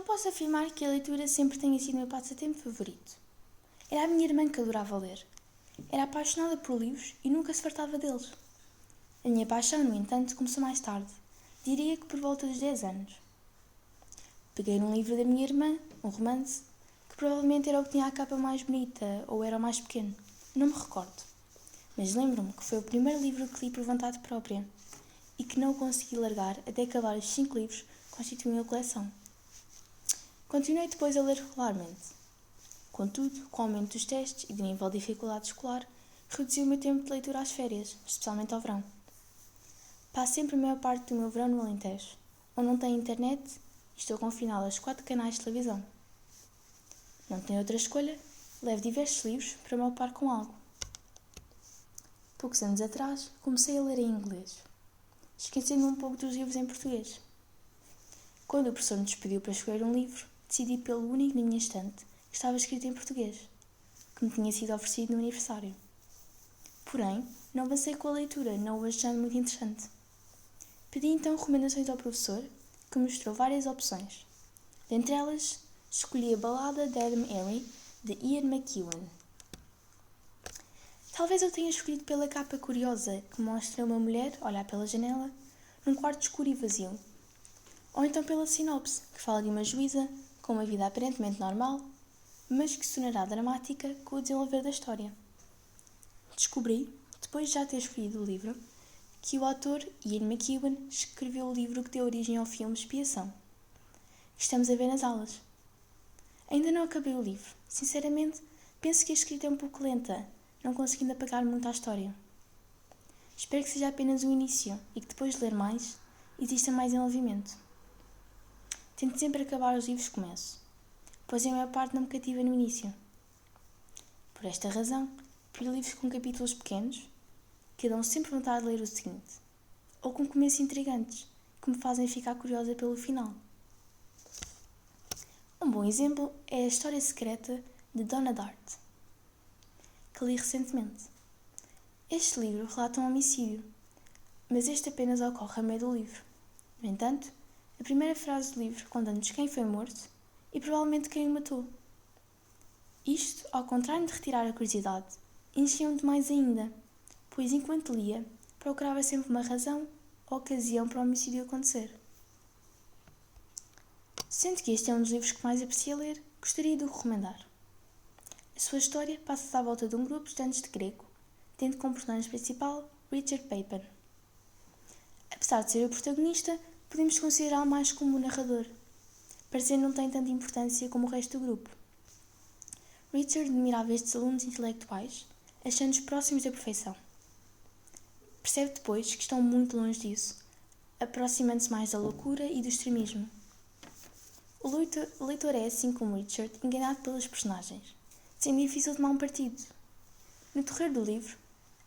Não posso afirmar que a leitura sempre tenha sido o meu passatempo favorito. Era a minha irmã que adorava ler. Era apaixonada por livros e nunca se fartava deles. A minha paixão, no entanto, começou mais tarde. Diria que por volta dos 10 anos. Peguei num livro da minha irmã, um romance, que provavelmente era o que tinha a capa mais bonita ou era o mais pequeno. Não me recordo. Mas lembro-me que foi o primeiro livro que li por vontade própria e que não o consegui largar até acabar os 5 livros que constituíam a coleção. Continuei depois a ler regularmente. Contudo, com o aumento dos testes e do nível de dificuldade escolar, reduzi o meu tempo de leitura às férias, especialmente ao verão. Passo sempre a maior parte do meu verão no Alentejo, onde não tenho internet e estou confinada aos 4 canais de televisão. Não tenho outra escolha, levo diversos livros para me ocupar com algo. Poucos anos atrás, comecei a ler em inglês, esquecendo um pouco dos livros em português. Quando o professor me despediu para escolher um livro, decidi pelo único na minha estante que estava escrito em português, que me tinha sido oferecido no aniversário. Porém, não avancei com a leitura, não o achando muito interessante. Pedi então recomendações ao professor, que me mostrou várias opções. Dentre elas, escolhi a balada de Adam Airy, de Ian McEwan. Talvez eu tenha escolhido pela capa curiosa, que mostra uma mulher a olhar pela janela, num quarto escuro e vazio. Ou então pela sinopse, que fala de uma juíza com uma vida aparentemente normal, mas que se tornará dramática com o desenvolver da história. Descobri, depois de já ter escolhido o livro, que o autor Ian McEwan escreveu o livro que deu origem ao filme Expiação, que estamos a ver nas aulas. Ainda não acabei o livro. Sinceramente, penso que a escrita é um pouco lenta, não conseguindo apagar muito à história. Espero que seja apenas o início e que depois de ler mais, exista mais envolvimento. Tento sempre acabar os livros que começo, pois a maior parte não me cativa no início. Por esta razão, prefiro livros com capítulos pequenos, que dão sempre vontade de ler o seguinte, ou com começos intrigantes, que me fazem ficar curiosa pelo final. Um bom exemplo é A História Secreta de Donna Tartt, que li recentemente. Este livro relata um homicídio, mas este apenas ocorre a meio do livro. No entanto, a primeira frase do livro conta-nos quem foi morto e provavelmente quem o matou. Isto, ao contrário de retirar a curiosidade, encheu-me de mais ainda, pois enquanto lia, procurava sempre uma razão ou ocasião para o homicídio acontecer. Sendo que este é um dos livros que mais aprecio ler, gostaria de o recomendar. A sua história passa-se à volta de um grupo de estudantes de grego, tendo como personagem principal Richard Papin. Apesar de ser o protagonista, podemos considerá-lo mais como o narrador, parecendo não tem tanta importância como o resto do grupo. Richard admirava estes alunos intelectuais, achando-os próximos da perfeição. Percebe depois que estão muito longe disso, aproximando-se mais da loucura e do extremismo. O leitor é, assim como Richard, enganado pelas personagens, sendo difícil tomar um partido. No decorrer do livro,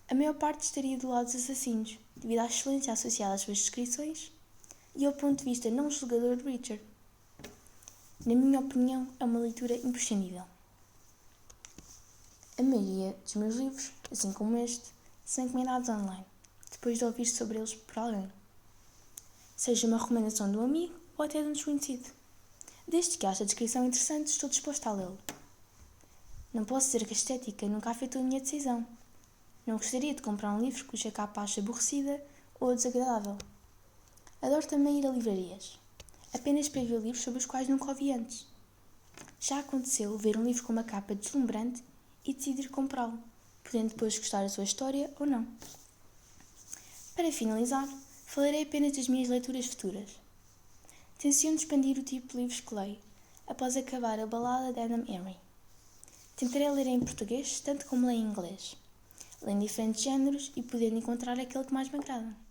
a maior parte estaria do lado dos assassinos, devido à excelência associada às suas descrições e ao ponto de vista não julgador de Richard. Na minha opinião, é uma leitura imprescindível. A maioria dos meus livros, assim como este, são encomendados online, depois de ouvir sobre eles por alguém. Seja uma recomendação de um amigo ou até de um desconhecido. Desde que ache a descrição interessante, estou disposta a lê-lo. Não posso dizer que a estética nunca afetou a minha decisão. Não gostaria de comprar um livro cuja capa acho aborrecida ou desagradável. Adoro também ir a livrarias, apenas para ver livros sobre os quais nunca ouvi antes. Já aconteceu ver um livro com uma capa deslumbrante e decidir comprá-lo, podendo depois gostar da sua história ou não. Para finalizar, falarei apenas das minhas leituras futuras. Tenciono expandir o tipo de livros que leio, após acabar a balada de Adam Airy. Tentarei ler em português tanto como ler em inglês, lendo diferentes géneros e podendo encontrar aquele que mais me agrada.